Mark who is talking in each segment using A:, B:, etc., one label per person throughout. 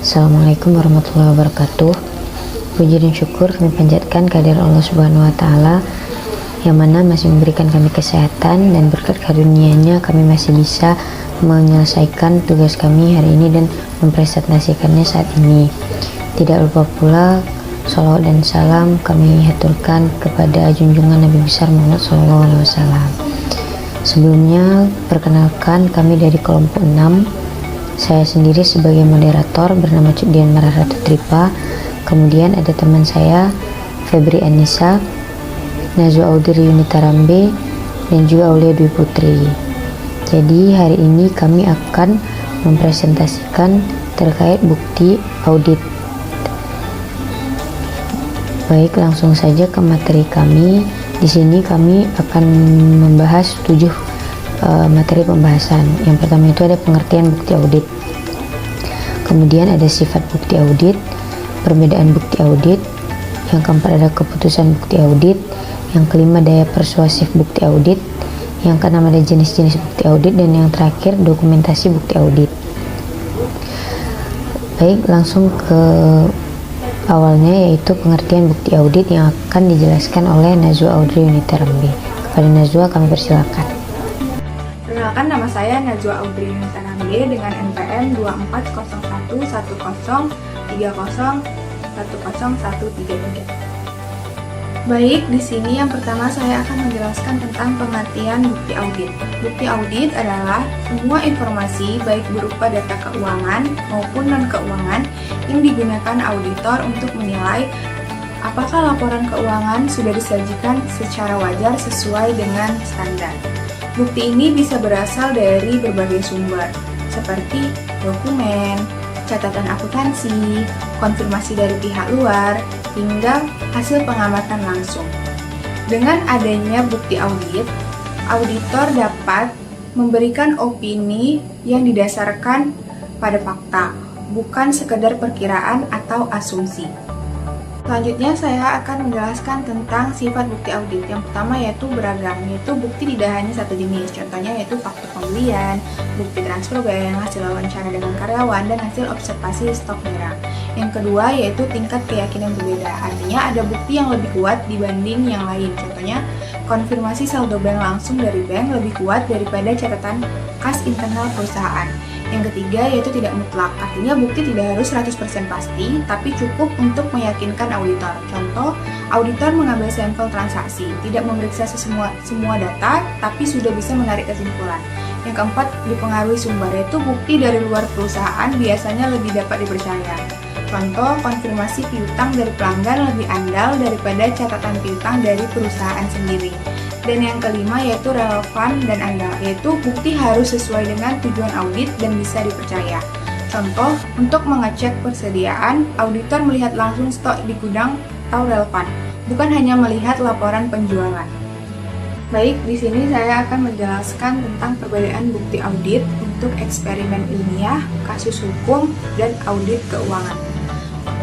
A: Assalamualaikum warahmatullahi wabarakatuh. Puji dan syukur kami panjatkan kehadirat Allah Subhanahu wa Ta'ala yang mana masih memberikan kami kesehatan, dan berkat karunia-Nya kami masih bisa menyelesaikan tugas kami hari ini dan mempresentasikannya saat ini. Tidak lupa pula salawat dan salam kami haturkan kepada junjungan Nabi besar Muhammad SAW. Sebelumnya, perkenalkan kami dari kelompok 6. Saya sendiri sebagai moderator bernama Cukdian Mararatu Tripa. Kemudian ada teman saya Febri Anissa, Nazwa Audrey Yunita Rambe, dan juga Aulia Dwi Putri. Jadi hari ini kami akan mempresentasikan terkait bukti audit. Baik, langsung saja ke materi kami. Di sini kami akan membahas 7 materi pembahasan. Yang pertama itu ada pengertian bukti audit. Kemudian ada sifat bukti audit, perbedaan bukti audit. Yang keempat ada keputusan bukti audit. Yang kelima daya persuasif bukti audit. Yang keenam ada jenis-jenis bukti audit, dan yang terakhir dokumentasi bukti audit. Baik, langsung ke awalnya, yaitu pengertian bukti audit yang akan dijelaskan oleh Nazwa Audrey Yunita Rambe. Kepada Nazwa kami persilakan.
B: Perkenalkan, nama saya Nazwa Audrey Yunita Rambe dengan NPM 24011030301013. Baik, di sini yang pertama saya akan menjelaskan tentang pengertian bukti audit. Bukti audit adalah semua informasi baik berupa data keuangan maupun non-keuangan yang digunakan auditor untuk menilai apakah laporan keuangan sudah disajikan secara wajar sesuai dengan standar. Bukti ini bisa berasal dari berbagai sumber, seperti dokumen, catatan akuntansi, konfirmasi dari pihak luar, hingga hasil pengamatan langsung. Dengan adanya bukti audit, auditor dapat memberikan opini yang didasarkan pada fakta, bukan sekedar perkiraan atau asumsi. Selanjutnya saya akan menjelaskan tentang sifat bukti audit. Yang pertama yaitu beragam, yaitu bukti tidak hanya satu jenis. Contohnya yaitu faktur pembelian, bukti transfer bank, hasil wawancara dengan karyawan, dan hasil observasi stok barang. Yang kedua yaitu tingkat keyakinan berbeda. Artinya ada bukti yang lebih kuat dibanding yang lain. Contohnya konfirmasi saldo bank langsung dari bank lebih kuat daripada catatan kas internal perusahaan. Yang ketiga yaitu tidak mutlak, artinya bukti tidak harus 100% pasti, tapi cukup untuk meyakinkan auditor. Contoh, auditor mengambil sampel transaksi, tidak memeriksa semua data, tapi sudah bisa menarik kesimpulan. Yang keempat, dipengaruhi sumber, yaitu bukti dari luar perusahaan biasanya lebih dapat dipercaya. Contoh, konfirmasi piutang dari pelanggan lebih andal daripada catatan piutang dari perusahaan sendiri. Dan yang kelima yaitu relevan dan andal, yaitu bukti harus sesuai dengan tujuan audit dan bisa dipercaya. Contoh, untuk mengecek persediaan, auditor melihat langsung stok di gudang atau relevan, bukan hanya melihat laporan penjualan. Baik, di sini saya akan menjelaskan tentang perbedaan bukti audit untuk eksperimen ilmiah, kasus hukum, dan audit keuangan.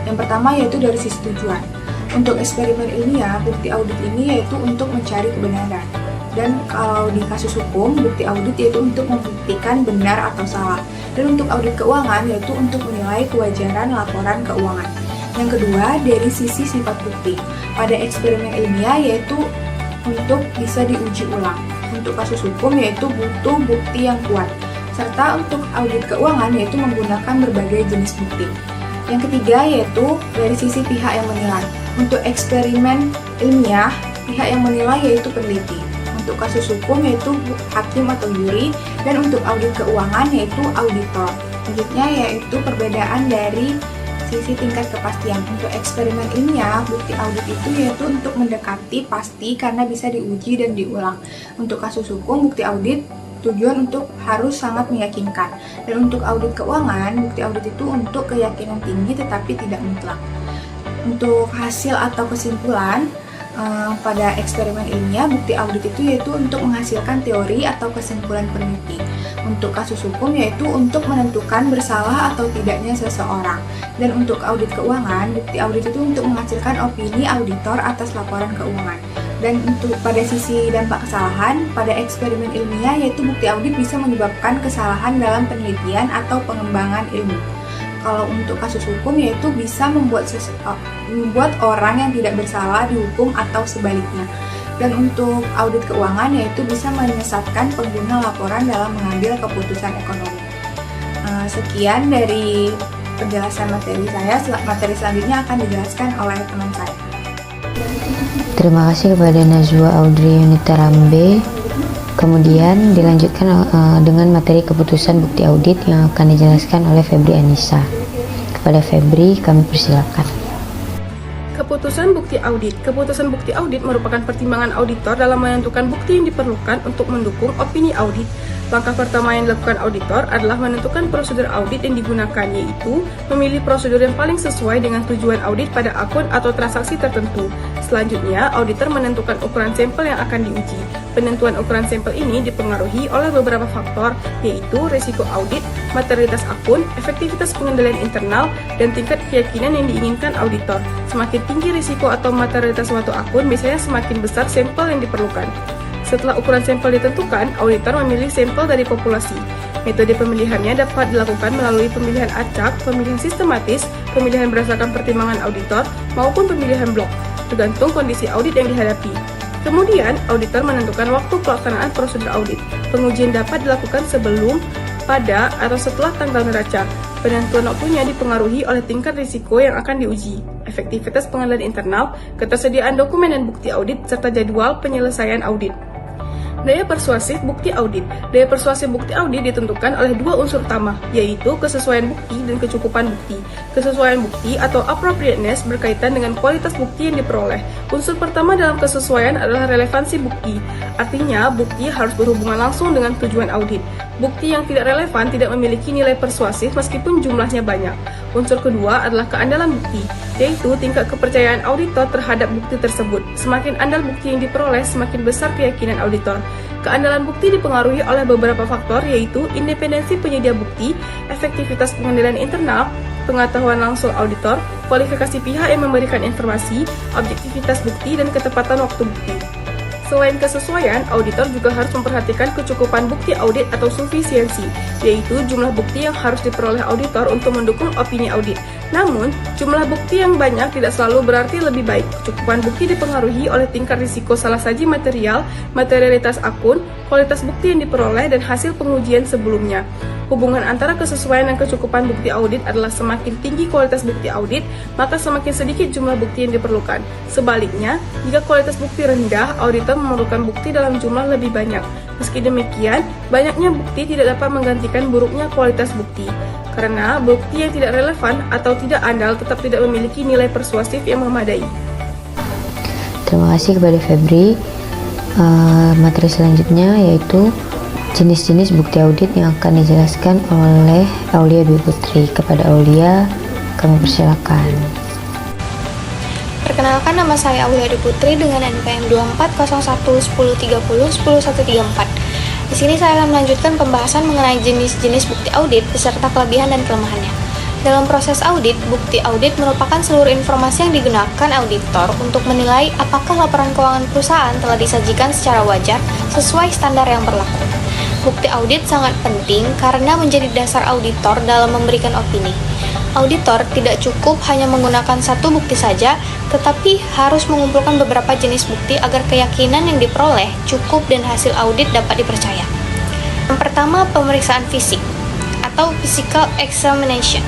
B: Yang pertama yaitu dari sisi tujuan. Untuk eksperimen ilmiah, bukti audit ini yaitu untuk mencari kebenaran. Dan kalau di kasus hukum, bukti audit yaitu untuk membuktikan benar atau salah. Dan untuk audit keuangan yaitu untuk menilai kewajaran laporan keuangan. Yang kedua, dari sisi sifat bukti. Pada eksperimen ilmiah yaitu untuk bisa diuji ulang. Untuk kasus hukum yaitu butuh bukti yang kuat. Serta untuk audit keuangan yaitu menggunakan berbagai jenis bukti. Yang ketiga yaitu dari sisi pihak yang menilai. Untuk eksperimen ilmiah, pihak yang menilai yaitu peneliti. Untuk kasus hukum yaitu hakim atau juri, dan untuk audit keuangan yaitu auditor. Selanjutnya yaitu perbedaan dari sisi tingkat kepastian. Untuk eksperimen ilmiah, bukti audit itu yaitu untuk mendekati pasti karena bisa diuji dan diulang. Untuk kasus hukum, bukti audit tujuan untuk harus sangat meyakinkan. Dan untuk audit keuangan, bukti audit itu untuk keyakinan tinggi tetapi tidak mutlak. Untuk hasil atau kesimpulan, pada eksperimen ilmiah, bukti audit itu yaitu untuk menghasilkan teori atau kesimpulan peneliti. Untuk kasus hukum yaitu untuk menentukan bersalah atau tidaknya seseorang. Dan untuk audit keuangan, bukti audit itu untuk menghasilkan opini auditor atas laporan keuangan. Dan untuk pada sisi dampak kesalahan, pada eksperimen ilmiah yaitu bukti audit bisa menyebabkan kesalahan dalam penelitian atau pengembangan ilmu. Kalau untuk kasus hukum yaitu bisa membuat orang yang tidak bersalah dihukum atau sebaliknya. Dan untuk audit keuangan yaitu bisa menyesatkan pengguna laporan dalam mengambil keputusan ekonomi. Sekian dari penjelasan materi saya. Materi selanjutnya akan dijelaskan oleh teman saya.
A: Terima kasih kepada Najwa Audrey Yunita Rambe. Kemudian dilanjutkan dengan materi keputusan bukti audit yang akan dijelaskan oleh Febri Anissa. Kepada Febri, kami persilakan.
C: Keputusan bukti audit. Keputusan bukti audit merupakan pertimbangan auditor dalam menentukan bukti yang diperlukan untuk mendukung opini audit. Langkah pertama yang dilakukan auditor adalah menentukan prosedur audit yang digunakan, yaitu memilih prosedur yang paling sesuai dengan tujuan audit pada akun atau transaksi tertentu. Selanjutnya, auditor menentukan ukuran sampel yang akan diuji. Penentuan ukuran sampel ini dipengaruhi oleh beberapa faktor, yaitu risiko audit, materialitas akun, efektivitas pengendalian internal, dan tingkat keyakinan yang diinginkan auditor. Semakin tinggi risiko atau materialitas suatu akun, biasanya semakin besar sampel yang diperlukan. Setelah ukuran sampel ditentukan, auditor memilih sampel dari populasi. Metode pemilihannya dapat dilakukan melalui pemilihan acak, pemilihan sistematis, pemilihan berdasarkan pertimbangan auditor, maupun pemilihan blok, tergantung kondisi audit yang dihadapi. Kemudian, auditor menentukan waktu pelaksanaan prosedur audit. Pengujian dapat dilakukan sebelum, pada, atau setelah tanggal neraca. Penentuan waktunya dipengaruhi oleh tingkat risiko yang akan diuji, efektivitas pengendalian internal, ketersediaan dokumen dan bukti audit, serta jadwal penyelesaian audit. Daya persuasif bukti audit. Daya persuasif bukti audit ditentukan oleh dua unsur utama, yaitu kesesuaian bukti dan kecukupan bukti. Kesesuaian bukti atau appropriateness berkaitan dengan kualitas bukti yang diperoleh. Unsur pertama dalam kesesuaian adalah relevansi bukti. Artinya, bukti harus berhubungan langsung dengan tujuan audit. Bukti yang tidak relevan tidak memiliki nilai persuasif meskipun jumlahnya banyak. Unsur kedua adalah keandalan bukti, yaitu tingkat kepercayaan auditor terhadap bukti tersebut. Semakin andal bukti yang diperoleh, semakin besar keyakinan auditor. Keandalan bukti dipengaruhi oleh beberapa faktor, yaitu independensi penyedia bukti, efektivitas pengendalian internal, pengetahuan langsung auditor, kualifikasi pihak yang memberikan informasi, objektivitas bukti, dan ketepatan waktu bukti. Selain kesesuaian, auditor juga harus memperhatikan kecukupan bukti audit atau sufisiensi, yaitu jumlah bukti yang harus diperoleh auditor untuk mendukung opini audit. Namun, jumlah bukti yang banyak tidak selalu berarti lebih baik. Kecukupan bukti dipengaruhi oleh tingkat risiko salah saji material, materialitas akun, kualitas bukti yang diperoleh, dan hasil pengujian sebelumnya. Hubungan antara kesesuaian dan kecukupan bukti audit adalah semakin tinggi kualitas bukti audit, maka semakin sedikit jumlah bukti yang diperlukan. Sebaliknya, jika kualitas bukti rendah, auditor memerlukan bukti dalam jumlah lebih banyak. Meski demikian, banyaknya bukti tidak dapat menggantikan buruknya kualitas bukti, karena bukti yang tidak relevan atau tidak andal tetap tidak memiliki nilai persuasif yang memadai.
A: Terima kasih kepada Febri. Materi selanjutnya yaitu jenis-jenis bukti audit yang akan dijelaskan oleh Aulia Dwi Putri. Kepada Aulia, kami persilakan.
D: Perkenalkan, nama saya Aulia Dwi Putri dengan NPM 240110301134. Di sini saya akan melanjutkan pembahasan mengenai jenis-jenis bukti audit beserta kelebihan dan kelemahannya. Dalam proses audit, bukti audit merupakan seluruh informasi yang digunakan auditor untuk menilai apakah laporan keuangan perusahaan telah disajikan secara wajar sesuai standar yang berlaku. Bukti audit sangat penting karena menjadi dasar auditor dalam memberikan opini. Auditor tidak cukup hanya menggunakan satu bukti saja, tetapi harus mengumpulkan beberapa jenis bukti agar keyakinan yang diperoleh cukup dan hasil audit dapat dipercaya. Yang pertama, pemeriksaan fisik atau physical examination.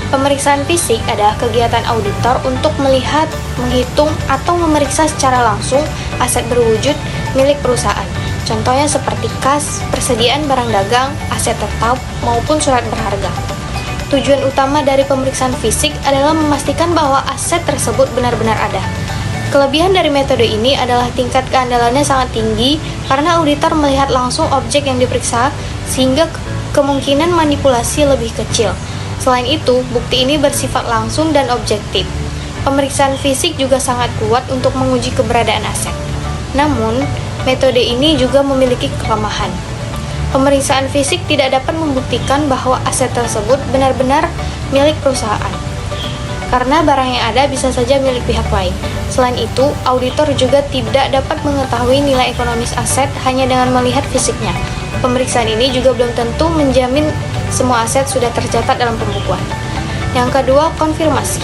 D: Pemeriksaan fisik adalah kegiatan auditor untuk melihat, menghitung, atau memeriksa secara langsung aset berwujud milik perusahaan. Contohnya seperti kas, persediaan barang dagang, aset tetap, maupun surat berharga. Tujuan utama dari pemeriksaan fisik adalah memastikan bahwa aset tersebut benar-benar ada. Kelebihan dari metode ini adalah tingkat keandalannya sangat tinggi karena auditor melihat langsung objek yang diperiksa sehingga kemungkinan manipulasi lebih kecil. Selain itu, bukti ini bersifat langsung dan objektif. Pemeriksaan fisik juga sangat kuat untuk menguji keberadaan aset. Namun, metode ini juga memiliki kelemahan. Pemeriksaan fisik tidak dapat membuktikan bahwa aset tersebut benar-benar milik perusahaan, karena barang yang ada bisa saja milik pihak lain. Selain itu, auditor juga tidak dapat mengetahui nilai ekonomis aset hanya dengan melihat fisiknya. Pemeriksaan ini juga belum tentu menjamin semua aset sudah tercatat dalam pembukuan. Yang kedua, konfirmasi.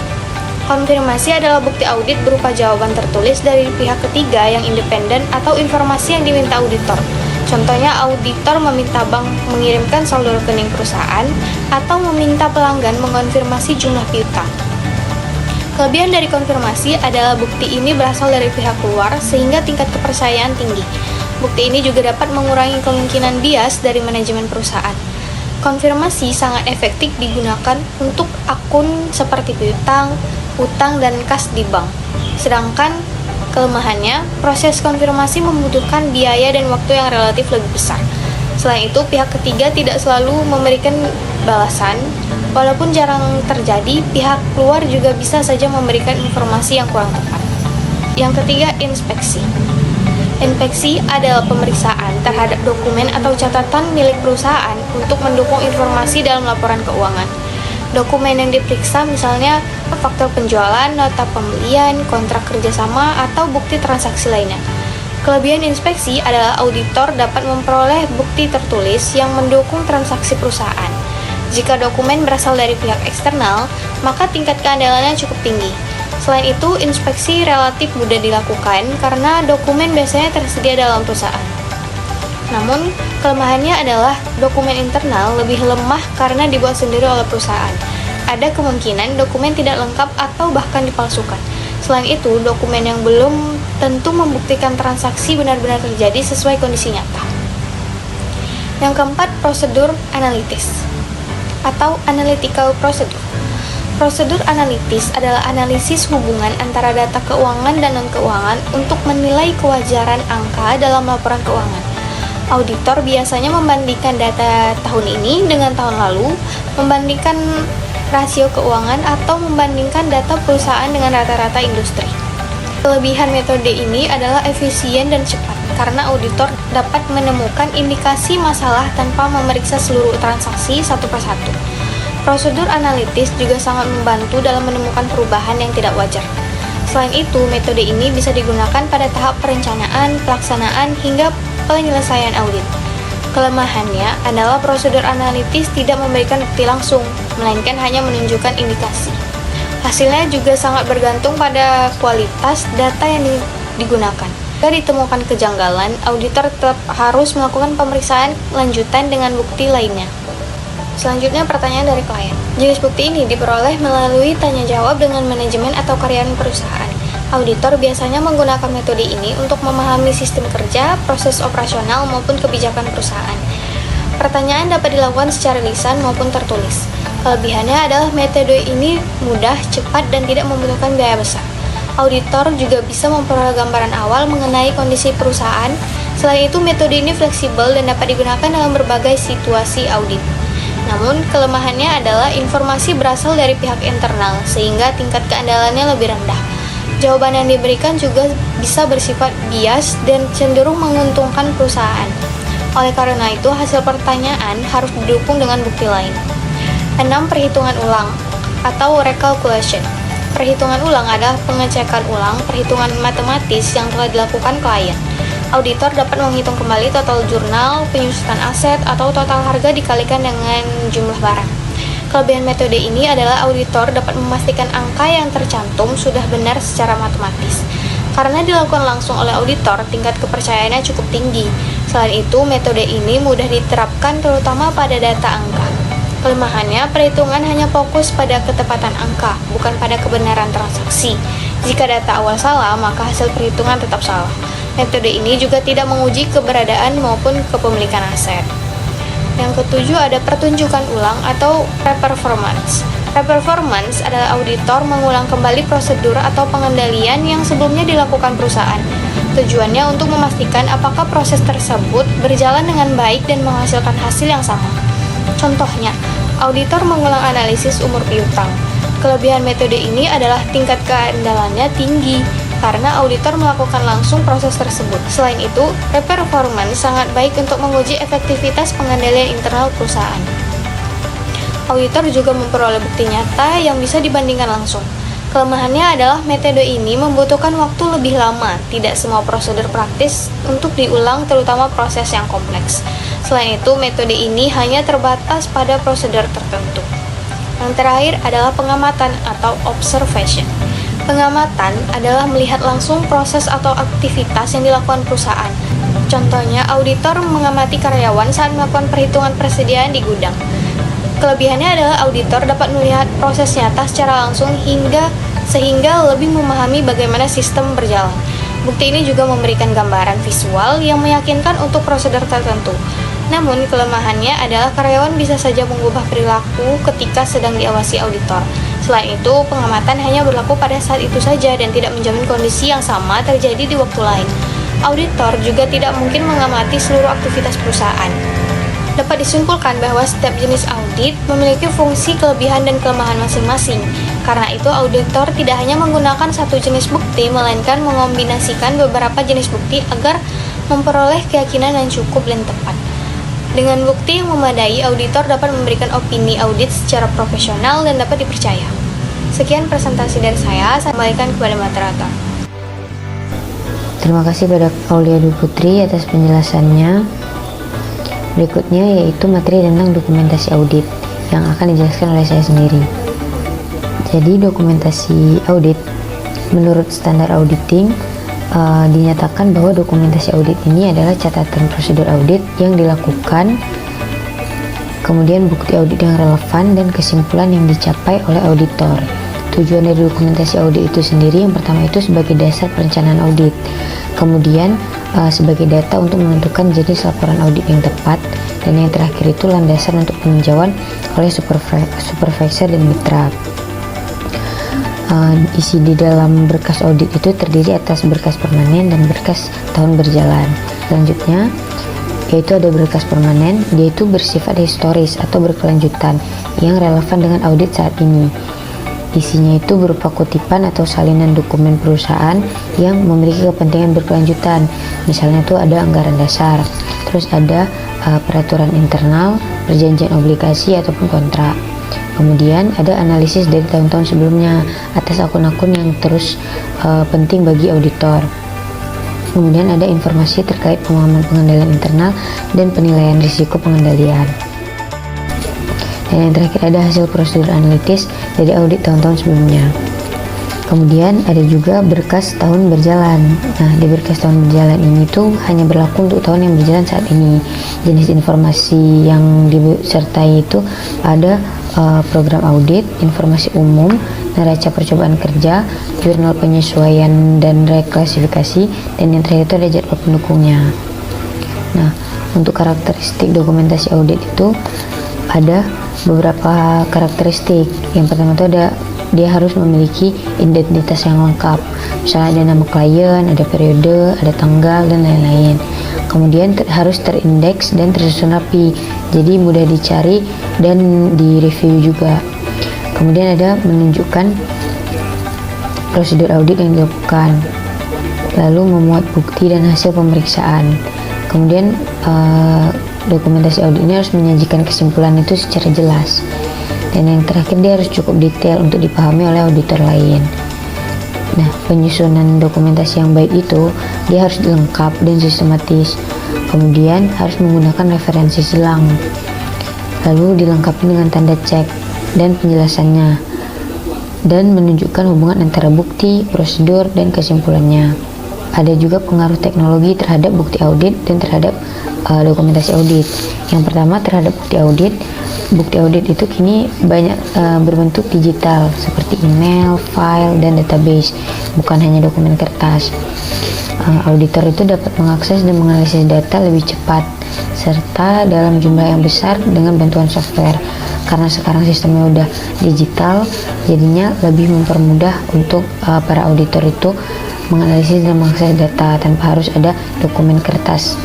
D: Konfirmasi adalah bukti audit berupa jawaban tertulis dari pihak ketiga yang independen atau informasi yang diminta auditor. Contohnya, auditor meminta bank mengirimkan saldo rekening perusahaan atau meminta pelanggan mengonfirmasi jumlah piutang. Kelebihan dari konfirmasi adalah bukti ini berasal dari pihak luar sehingga tingkat kepercayaan tinggi. Bukti ini juga dapat mengurangi kemungkinan bias dari manajemen perusahaan. Konfirmasi sangat efektif digunakan untuk akun seperti piutang, utang, dan kas di bank. Sedangkan kelemahannya, proses konfirmasi membutuhkan biaya dan waktu yang relatif lebih besar. Selain itu, pihak ketiga tidak selalu memberikan balasan. Walaupun jarang terjadi, pihak luar juga bisa saja memberikan informasi yang kurang tepat. Yang ketiga, inspeksi. Inspeksi adalah pemeriksaan terhadap dokumen atau catatan milik perusahaan untuk mendukung informasi dalam laporan keuangan. Dokumen yang diperiksa misalnya faktur penjualan, nota pembelian, kontrak kerjasama, atau bukti transaksi lainnya. Kelebihan inspeksi adalah auditor dapat memperoleh bukti tertulis yang mendukung transaksi perusahaan. Jika dokumen berasal dari pihak eksternal, maka tingkat keandalannya cukup tinggi. Selain itu, inspeksi relatif mudah dilakukan karena dokumen biasanya tersedia dalam perusahaan. Namun, kelemahannya adalah dokumen internal lebih lemah karena dibuat sendiri oleh perusahaan. Ada kemungkinan dokumen tidak lengkap atau bahkan dipalsukan. Selain itu, dokumen yang belum tentu membuktikan transaksi benar-benar terjadi sesuai kondisi nyata. Yang keempat, prosedur analitis atau analytical procedure. Prosedur analitis adalah analisis hubungan antara data keuangan dan non-keuangan untuk menilai kewajaran angka dalam laporan keuangan. Auditor biasanya membandingkan data tahun ini dengan tahun lalu, membandingkan rasio keuangan, atau membandingkan data perusahaan dengan rata-rata industri. Kelebihan metode ini adalah efisien dan cepat, karena auditor dapat menemukan indikasi masalah tanpa memeriksa seluruh transaksi satu persatu. Prosedur analitis juga sangat membantu dalam menemukan perubahan yang tidak wajar. Selain itu, metode ini bisa digunakan pada tahap perencanaan, pelaksanaan, hingga penyelesaian audit. Kelemahannya adalah prosedur analitis tidak memberikan bukti langsung, melainkan hanya menunjukkan indikasi. Hasilnya juga sangat bergantung pada kualitas data yang digunakan. Jika ditemukan kejanggalan, auditor tetap harus melakukan pemeriksaan lanjutan dengan bukti lainnya. Selanjutnya, pertanyaan dari klien. Jenis bukti ini diperoleh melalui tanya jawab dengan manajemen atau karyawan perusahaan. Auditor biasanya menggunakan metode ini untuk memahami sistem kerja, proses operasional, maupun kebijakan perusahaan. Pertanyaan dapat dilakukan secara lisan maupun tertulis. Kelebihannya adalah metode ini mudah, cepat, dan tidak membutuhkan biaya besar. Auditor juga bisa memperoleh gambaran awal mengenai kondisi perusahaan. Selain itu, metode ini fleksibel dan dapat digunakan dalam berbagai situasi audit. Namun, kelemahannya adalah informasi berasal dari pihak internal, sehingga tingkat keandalannya lebih rendah. Jawaban yang diberikan juga bisa bersifat bias dan cenderung menguntungkan perusahaan. Oleh karena itu, hasil pertanyaan harus didukung dengan bukti lain. 6. Perhitungan ulang atau recalculation. Perhitungan ulang adalah pengecekan ulang perhitungan matematis yang telah dilakukan klien. Auditor dapat menghitung kembali total jurnal, penyusutan aset, atau total harga dikalikan dengan jumlah barang. Kelebihan metode ini adalah auditor dapat memastikan angka yang tercantum sudah benar secara matematis. Karena dilakukan langsung oleh auditor, tingkat kepercayaannya cukup tinggi. Selain itu, metode ini mudah diterapkan terutama pada data angka. Kelemahannya, perhitungan hanya fokus pada ketepatan angka, bukan pada kebenaran transaksi. Jika data awal salah, maka hasil perhitungan tetap salah. Metode ini juga tidak menguji keberadaan maupun kepemilikan aset. Yang ketujuh, ada pertunjukan ulang atau re-performance. Re-performance adalah auditor mengulang kembali prosedur atau pengendalian yang sebelumnya dilakukan perusahaan. Tujuannya untuk memastikan apakah proses tersebut berjalan dengan baik dan menghasilkan hasil yang sama. Contohnya, auditor mengulang analisis umur piutang. Kelebihan metode ini adalah tingkat keandalannya tinggi, karena auditor melakukan langsung proses tersebut. Selain itu, re-performance sangat baik untuk menguji efektivitas pengendalian internal perusahaan. Auditor juga memperoleh bukti nyata yang bisa dibandingkan langsung. Kelemahannya adalah metode ini membutuhkan waktu lebih lama, tidak semua prosedur praktis untuk diulang, terutama proses yang kompleks. Selain itu, metode ini hanya terbatas pada prosedur tertentu. Yang terakhir adalah pengamatan atau observation. Pengamatan adalah melihat langsung proses atau aktivitas yang dilakukan perusahaan. Contohnya, auditor mengamati karyawan saat melakukan perhitungan persediaan di gudang. Kelebihannya adalah auditor dapat melihat proses nyata secara langsung sehingga lebih memahami bagaimana sistem berjalan. Bukti ini juga memberikan gambaran visual yang meyakinkan untuk prosedur tertentu. Namun, kelemahannya adalah karyawan bisa saja mengubah perilaku ketika sedang diawasi auditor. Selain itu, pengamatan hanya berlaku pada saat itu saja dan tidak menjamin kondisi yang sama terjadi di waktu lain. Auditor juga tidak mungkin mengamati seluruh aktivitas perusahaan. Dapat disimpulkan bahwa setiap jenis audit memiliki fungsi, kelebihan, dan kelemahan masing-masing. Karena itu, auditor tidak hanya menggunakan satu jenis bukti, melainkan mengombinasikan beberapa jenis bukti agar memperoleh keyakinan yang cukup dan tepat. Dengan bukti yang memadai, auditor dapat memberikan opini audit secara profesional dan dapat dipercaya. Sekian presentasi dari saya kembalikan kepada moderator.
A: Terima kasih pada Aulia Dwi Putri atas penjelasannya. Berikutnya yaitu materi tentang dokumentasi audit yang akan dijelaskan oleh saya sendiri. Jadi dokumentasi audit menurut standar auditing dinyatakan bahwa dokumentasi audit ini adalah catatan prosedur audit yang dilakukan, kemudian bukti audit yang relevan dan kesimpulan yang dicapai oleh auditor. Tujuan dari dokumentasi audit itu sendiri yang pertama itu sebagai dasar perencanaan audit, kemudian sebagai data untuk menentukan jenis laporan audit yang tepat, dan yang terakhir itu landasan untuk peninjauan oleh supervisor dan mitra. Isi di dalam berkas audit itu terdiri atas berkas permanen dan berkas tahun berjalan. Selanjutnya yaitu ada berkas permanen, dia itu bersifat historis atau berkelanjutan yang relevan dengan audit saat ini. Isinya itu berupa kutipan atau salinan dokumen perusahaan yang memiliki kepentingan berkelanjutan. Misalnya itu ada anggaran dasar, terus ada peraturan internal, perjanjian obligasi ataupun kontrak. Kemudian ada analisis dari tahun-tahun sebelumnya atas akun-akun yang terus penting bagi auditor. Kemudian ada informasi terkait pemahaman pengendalian internal dan penilaian risiko pengendalian. Dan yang terakhir ada hasil prosedur analitis dari audit tahun-tahun sebelumnya. Kemudian ada juga berkas tahun berjalan. Nah, di berkas tahun berjalan ini tuh hanya berlaku untuk tahun yang berjalan saat ini. Jenis informasi yang disertai itu ada program audit, informasi umum, neraca percobaan kerja, jurnal penyesuaian dan reklasifikasi, dan yang terakhir itu ada jadwal pendukungnya. Nah, untuk karakteristik dokumentasi audit itu ada beberapa karakteristik. Yang pertama itu ada dia harus memiliki identitas yang lengkap. Misalnya ada nama klien, ada periode, ada tanggal, dan lain-lain. Kemudian harus terindeks dan tersusun rapi, jadi mudah dicari dan direview juga. Kemudian ada menunjukkan prosedur audit yang dilakukan, lalu memuat bukti dan hasil pemeriksaan. Kemudian dokumentasi audit ini harus menyajikan kesimpulan itu secara jelas. Dan yang terakhir dia harus cukup detail untuk dipahami oleh auditor lain. Nah, penyusunan dokumentasi yang baik itu dia harus lengkap dan sistematis. Kemudian harus menggunakan referensi silang. Lalu dilengkapi dengan tanda cek dan penjelasannya, dan menunjukkan hubungan antara bukti, prosedur, dan kesimpulannya. Ada juga pengaruh teknologi terhadap bukti audit dan terhadap dokumentasi audit. Yang pertama terhadap bukti audit. Bukti audit itu kini banyak berbentuk digital seperti email, file, dan database, bukan hanya dokumen kertas. Auditor itu dapat mengakses dan menganalisis data lebih cepat serta dalam jumlah yang besar dengan bantuan software. Karena sekarang sistemnya udah digital, jadinya lebih mempermudah untuk para auditor itu menganalisis dan mengakses data tanpa harus ada dokumen kertas.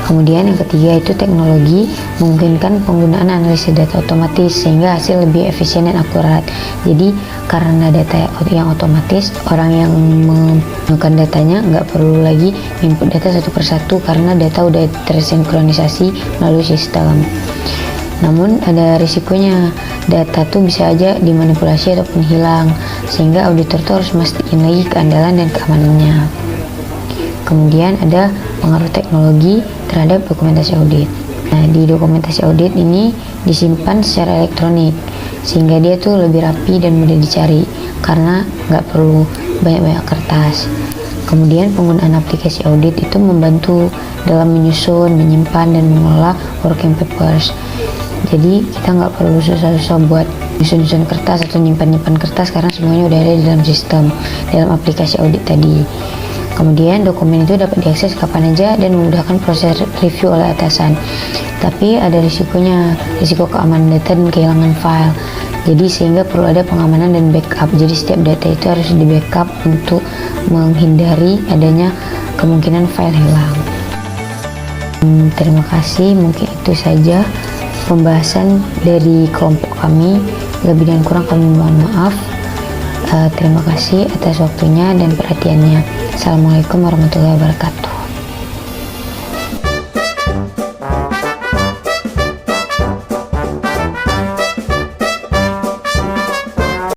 A: Kemudian yang ketiga itu teknologi memungkinkan penggunaan analisis data otomatis sehingga hasil lebih efisien dan akurat. Jadi karena data yang otomatis, orang yang menggunakan datanya nggak perlu lagi input data satu persatu karena data udah tersinkronisasi melalui sistem. Namun ada risikonya, data tuh bisa aja dimanipulasi ataupun hilang, sehingga auditor tuh harus mastiin lagi keandalan dan keamanannya. Kemudian ada pengaruh teknologi terhadap dokumentasi audit. Nah, di dokumentasi audit ini disimpan secara elektronik. sehingga dia tuh lebih rapi dan mudah dicari karena nggak perlu banyak-banyak kertas. Kemudian penggunaan aplikasi audit itu membantu dalam menyusun, menyimpan, dan mengelola working papers. Jadi kita nggak perlu susah-susah buat nyusun kertas atau nyimpan kertas karena semuanya udah ada di dalam sistem, dalam aplikasi audit tadi. Kemudian dokumen itu dapat diakses kapan aja dan memudahkan proses review oleh atasan. Tapi ada risikonya, risiko keamanan data dan kehilangan file. Jadi sehingga perlu ada pengamanan dan backup. Jadi setiap data itu harus di backup untuk menghindari adanya kemungkinan file hilang. Terima kasih, mungkin itu saja pembahasan dari kelompok kami. Lebih dan kurang kami mohon maaf. Terima kasih atas waktunya dan perhatiannya. Assalamualaikum warahmatullahi wabarakatuh.